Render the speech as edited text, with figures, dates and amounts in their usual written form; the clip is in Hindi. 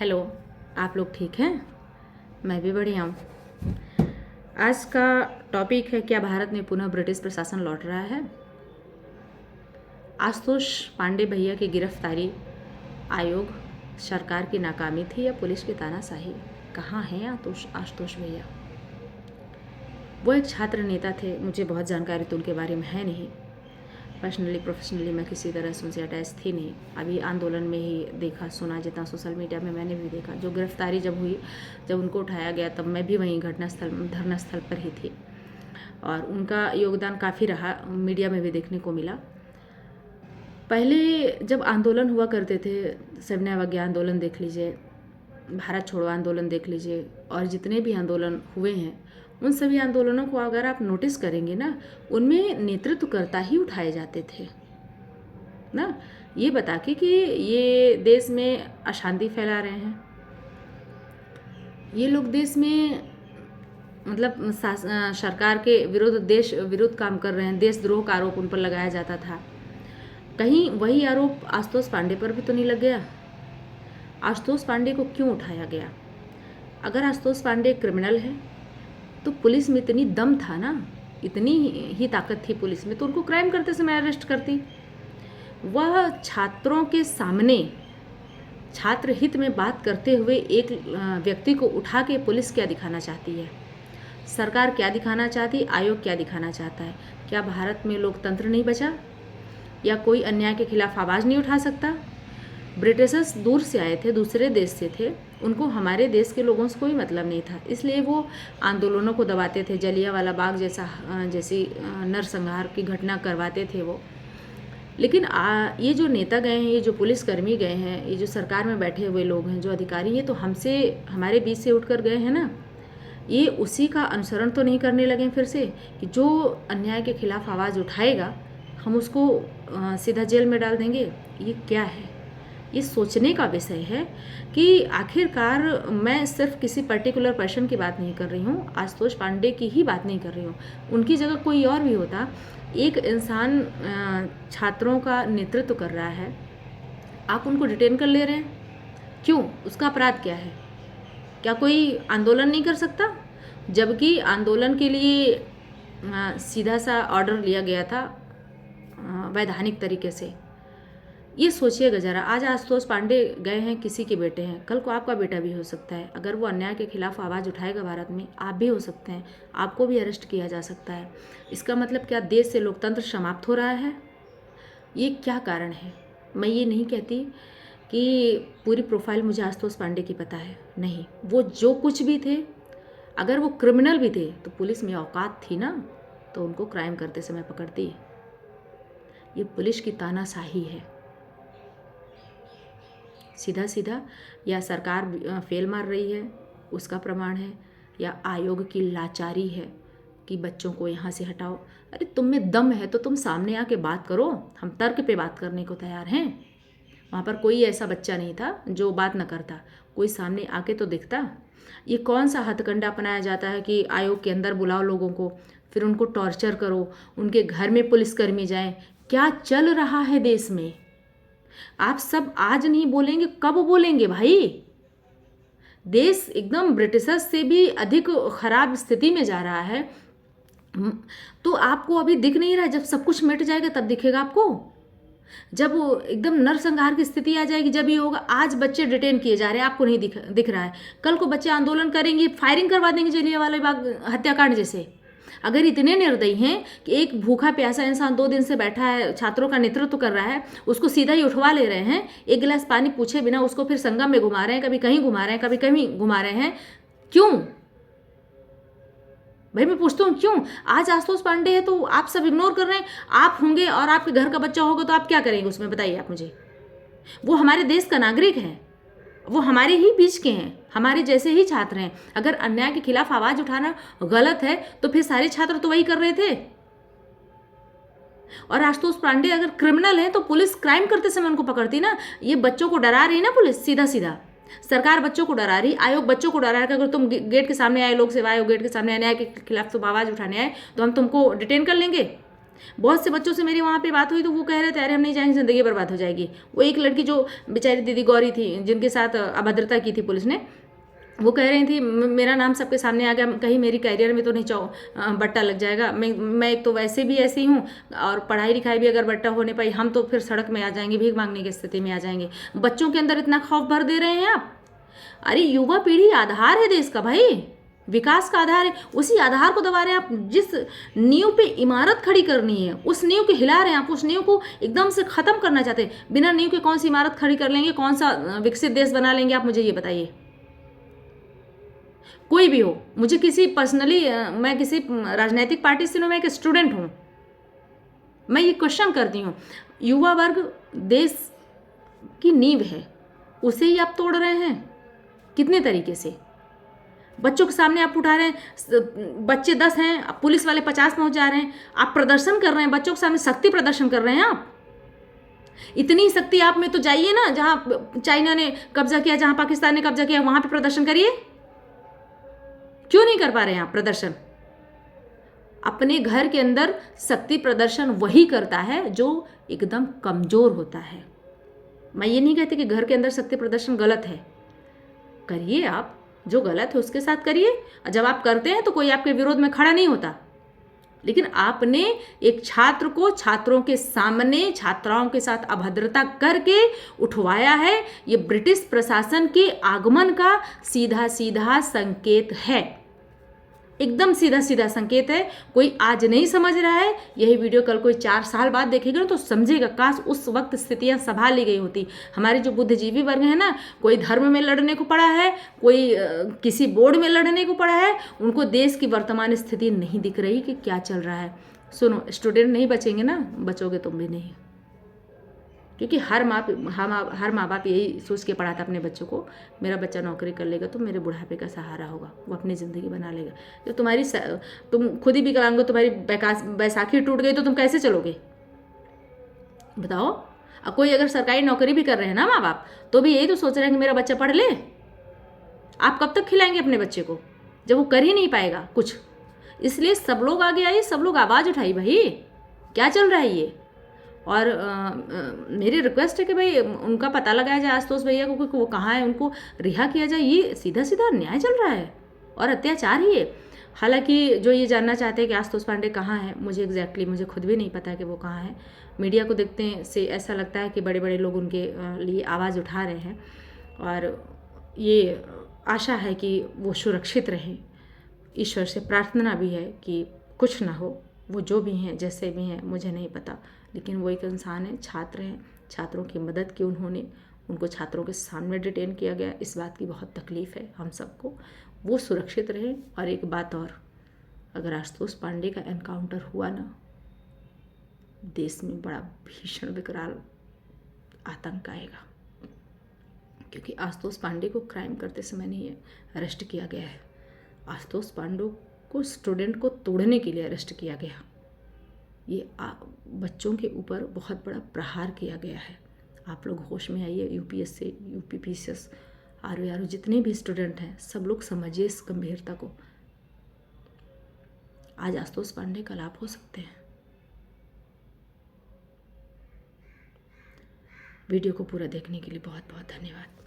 हेलो। आप लोग ठीक हैं? मैं भी बढ़िया हूँ। आज का टॉपिक है, क्या भारत में पुनः ब्रिटिश प्रशासन लौट रहा है? आशुतोष पांडे भैया की गिरफ्तारी आयोग सरकार की नाकामी थी या पुलिस की तानाशाही? कहाँ हैं आशुतोष भैया? वो एक छात्र नेता थे, मुझे बहुत जानकारी तो उनके बारे में है नहीं। पर्सनली प्रोफेशनली मैं किसी तरह से उनसे अटैच थी नहीं। अभी आंदोलन में ही देखा सुना, जितना सोशल मीडिया में मैंने भी देखा। जो गिरफ्तारी जब हुई, जब उनको उठाया गया, तब मैं भी वहीं धरना स्थल पर ही थी और उनका योगदान काफ़ी रहा, मीडिया में भी देखने को मिला। पहले जब आंदोलन हुआ करते थे, सविनय अवज्ञा आंदोलन देख लीजिए, भारत छोड़ो आंदोलन देख लीजिए, और जितने भी आंदोलन हुए हैं उन सभी आंदोलनों को अगर आप नोटिस करेंगे ना, उनमें नेतृत्वकर्ता ही उठाए जाते थे ना, ये बता के कि ये देश में अशांति फैला रहे हैं, ये लोग देश में मतलब सरकार के विरुद्ध, देश विरुद्ध काम कर रहे हैं, देशद्रोह का आरोप उन पर लगाया जाता था। कहीं वही आरोप आशुतोष पांडे पर भी तो नहीं लग गया? आशुतोष पांडे को क्यों उठाया गया? अगर आशुतोष पांडे क्रिमिनल है तो पुलिस में इतनी दम था ना, इतनी ही ताकत थी पुलिस में, तो उनको क्राइम करते समय अरेस्ट करती। वह छात्रों के सामने छात्र हित में बात करते हुए एक व्यक्ति को उठा के पुलिस क्या दिखाना चाहती है, सरकार क्या दिखाना चाहती, आयोग क्या दिखाना चाहता है? क्या भारत में लोकतंत्र नहीं बचा, या कोई अन्याय के खिलाफ आवाज़ नहीं उठा सकता? ब्रिटिशर्स दूर से आए थे, दूसरे देश से थे, उनको हमारे देश के लोगों से कोई मतलब नहीं था, इसलिए वो आंदोलनों को दबाते थे, जलियांवाला बाग जैसी नरसंहार की घटना करवाते थे वो। लेकिन ये जो नेता गए हैं, ये जो पुलिसकर्मी गए हैं, ये जो सरकार में बैठे हुए लोग हैं, जो अधिकारी, ये तो हमसे, हमारे बीच से उठकर गए हैं ना। ये उसी का अनुसरण तो नहीं करने लगे फिर से कि जो अन्याय के खिलाफ आवाज़ उठाएगा हम उसको सीधा जेल में डाल देंगे? ये क्या है? ये सोचने का विषय है कि आखिरकार, मैं सिर्फ किसी पर्टिकुलर पर्सन की बात नहीं कर रही हूँ, आशुतोष पांडे की ही बात नहीं कर रही हूँ, उनकी जगह कोई और भी होता। एक इंसान छात्रों का नेतृत्व कर रहा है, आप उनको डिटेन कर ले रहे हैं, क्यों? उसका अपराध क्या है? क्या कोई आंदोलन नहीं कर सकता? जबकि आंदोलन के लिए सीधा सा ऑर्डर लिया गया था वैधानिक तरीके से। ये सोचिएगा ज़रा, आज आशुतोष पांडे गए हैं, किसी के बेटे हैं, कल को आपका बेटा भी हो सकता है। अगर वो अन्याय के खिलाफ आवाज़ उठाएगा भारत में, आप भी हो सकते हैं, आपको भी अरेस्ट किया जा सकता है। इसका मतलब क्या देश से लोकतंत्र समाप्त हो रहा है? ये क्या कारण है? मैं ये नहीं कहती कि पूरी प्रोफाइल मुझे आशुतोष पांडे की पता है, नहीं, वो जो कुछ भी थे, अगर वो क्रिमिनल भी थे तो पुलिस में औकात थी ना, तो उनको क्राइम करते समय पकड़ती। ये पुलिस की तानाशाही है सीधा सीधा, या सरकार फेल मार रही है उसका प्रमाण है, या आयोग की लाचारी है कि बच्चों को यहाँ से हटाओ। अरे तुम में दम है तो तुम सामने आके बात करो, हम तर्क पे बात करने को तैयार हैं। वहाँ पर कोई ऐसा बच्चा नहीं था जो बात न करता, कोई सामने आके तो दिखता। ये कौन सा हथकंडा अपनाया जाता है कि आयोग के अंदर बुलाओ लोगों को, फिर उनको टॉर्चर करो, उनके घर में पुलिसकर्मी जाएं? क्या चल रहा है देश में? आप सब आज नहीं बोलेंगे, कब बोलेंगे भाई? देश एकदम ब्रिटिशर्स से भी अधिक खराब स्थिति में जा रहा है। तो आपको अभी दिख नहीं रहा? जब सब कुछ मिट जाएगा तब दिखेगा आपको, जब एकदम नरसंहार की स्थिति आ जाएगी जब ये होगा। आज बच्चे डिटेन किए जा रहे हैं, आपको नहीं दिख रहा है। कल को बच्चे आंदोलन करेंगे, फायरिंग करवा देंगे जलियांवाला बाग हत्याकांड जैसे। अगर इतने निर्दयी हैं कि एक भूखा प्यासा इंसान 2 दिन से बैठा है, छात्रों का नेतृत्व कर रहा है, उसको सीधा ही उठवा ले रहे हैं, एक गिलास पानी पूछे बिना उसको फिर संगम में घुमा रहे हैं, कभी कहीं घुमा रहे हैं, कभी कहीं घुमा रहे हैं, क्यों भाई? मैं पूछता हूँ क्यों? आज आशुतोष पांडे है तो आप सब इग्नोर कर रहे हैं। आप होंगे और आपके घर का बच्चा होगा तो आप क्या करेंगे उसमें, बताइए आप मुझे। वो हमारे देश का नागरिक है, वो हमारे ही बीच के हैं, हमारे जैसे ही छात्र हैं। अगर अन्याय के खिलाफ आवाज उठाना गलत है तो फिर सारे छात्र तो वही कर रहे थे। और आशुतोष पांडे अगर क्रिमिनल है तो पुलिस क्राइम करते समय उनको पकड़ती ना। ये बच्चों को डरा रही है ना पुलिस, सीधा सीधा सरकार बच्चों को डरा रही, आयोग बच्चों को डरा रहा है कि अगर तुम गेट के सामने आए, लोक सेवा आयोग गेट के सामने अन्याय के खिलाफ तुम आवाज उठाने आए तो हम तुमको डिटेन कर लेंगे। बहुत से बच्चों से मेरी वहाँ पे बात हुई तो वो कह रहे थे अरे हम नहीं जाएंगे, ज़िंदगी बर्बाद हो जाएगी। वो एक लड़की जो बेचारी दीदी गौरी थी जिनके साथ अभद्रता की थी पुलिस ने, वो कह रही थी मेरा नाम सबके सामने आ गया, कहीं मेरी करियर में तो नहीं बट्टा लग जाएगा। मैं एक तो वैसे भी ऐसी हूँ और पढ़ाई लिखाई भी अगर बट्टा होने पाई हम तो फिर सड़क में आ जाएंगे, भीख मांगने की स्थिति में आ जाएंगे। बच्चों के अंदर इतना खौफ भर दे रहे हैं आप। अरे युवा पीढ़ी आधार है देश का भाई, विकास का आधार है। उसी आधार को दबा रहे हैं आप। जिस नींव पे इमारत खड़ी करनी है उस नींव को हिला रहे हैं आप। उस नींव को एकदम से खत्म करना चाहते हैं। बिना नींव के कौन सी इमारत खड़ी कर लेंगे, कौन सा विकसित देश बना लेंगे आप, मुझे ये बताइए। कोई भी हो, मुझे किसी पर्सनली, मैं किसी राजनीतिक पार्टी से नहीं, मैं एक स्टूडेंट हूँ। मैं ये क्वेश्चन करती हूँ, युवा वर्ग देश की नींव है, उसे ही आप तोड़ रहे हैं कितने तरीके से। बच्चों के सामने आप उठा रहे हैं, बच्चे 10 हैं, पुलिस वाले 50 पहुंच जा रहे हैं, आप प्रदर्शन कर रहे हैं, बच्चों के सामने शक्ति प्रदर्शन कर रहे हैं आप। इतनी शक्ति आप में तो जाइए ना, जहां चाइना ने कब्जा किया, जहां पाकिस्तान ने कब्जा किया, वहां पे प्रदर्शन करिए। क्यों नहीं कर पा रहे हैं आप प्रदर्शन? अपने घर के अंदर शक्ति प्रदर्शन वही करता है जो एकदम कमजोर होता है। मैं ये नहीं कहती कि घर के अंदर शक्ति प्रदर्शन गलत है, करिए आप, जो गलत है उसके साथ करिए। जब आप करते हैं तो कोई आपके विरोध में खड़ा नहीं होता। लेकिन आपने एक छात्र को छात्रों के सामने छात्राओं के साथ अभद्रता करके उठवाया है। ये ब्रिटिश प्रशासन के आगमन का सीधा सीधा संकेत है, एकदम सीधा सीधा संकेत है। कोई आज नहीं समझ रहा है, यही वीडियो कल कोई 4 साल बाद देखेगा ना तो समझेगा, काश उस वक्त स्थितियां संभाल ली गई होती। हमारे जो बुद्धिजीवी वर्ग है ना, कोई धर्म में लड़ने को पड़ा है, कोई किसी बोर्ड में लड़ने को पड़ा है, उनको देश की वर्तमान स्थिति नहीं दिख रही कि क्या चल रहा है। सुनो, स्टूडेंट नहीं बचेंगे ना, बचोगे तुम भी नहीं। क्योंकि हर माँ बाप यही सोच के पढ़ाता अपने बच्चों को, मेरा बच्चा नौकरी कर लेगा तो मेरे बुढ़ापे का सहारा होगा, वो अपनी ज़िंदगी बना लेगा। तो तुम खुद ही विकलांग हो, तुम्हारी बैसाखी टूट गई तो तुम कैसे चलोगे बताओ। अब कोई अगर सरकारी नौकरी भी कर रहे हैं ना माँ बाप, तो भी यही तो सोच रहे हैं कि मेरा बच्चा पढ़ ले। आप कब तक खिलाएंगे अपने बच्चे को जब वो कर ही नहीं पाएगा कुछ। इसलिए सब लोग आगे आइए, सब लोग आवाज़ उठाइए, भाई क्या चल रहा है ये। और मेरी रिक्वेस्ट है कि भाई उनका पता लगाया जाए, आशुतोष भैया को, क्योंकि वो कहाँ है, उनको रिहा किया जाए। ये सीधा सीधा अन्याय चल रहा है और अत्याचार ही है। हालांकि जो ये जानना चाहते हैं कि आशुतोष पांडे कहाँ है, मुझे खुद भी नहीं पता कि वो कहाँ है। मीडिया को देखते से ऐसा लगता है कि बड़े बड़े लोग उनके लिए आवाज़ उठा रहे हैं और ये आशा है कि वो सुरक्षित रहें। ईश्वर से प्रार्थना भी है कि कुछ ना हो। वो जो भी हैं, जैसे भी हैं, मुझे नहीं पता, लेकिन वो एक इंसान है, छात्र हैं। छात्रों की मदद की उनको छात्रों के सामने डिटेन किया गया, इस बात की बहुत तकलीफ़ है हम सबको। वो सुरक्षित रहे। और एक बात और, अगर आशुतोष पांडे का एनकाउंटर हुआ ना, देश में बड़ा भीषण विकराल आतंक आएगा। क्योंकि आशुतोष पांडे को क्राइम करते समय नहीं अरेस्ट किया गया है, आशुतोष पांडे को स्टूडेंट को तोड़ने के लिए अरेस्ट किया गया। ये बच्चों के ऊपर बहुत बड़ा प्रहार किया गया है। आप लोग होश में आइए। यूपीएससी, यूपीपीसीएस, आरओ जितने भी स्टूडेंट हैं, सब लोग समझिए इस गंभीरता को। आज आशुतोष पांडे कल आप हो सकते हैं। वीडियो को पूरा देखने के लिए बहुत बहुत धन्यवाद।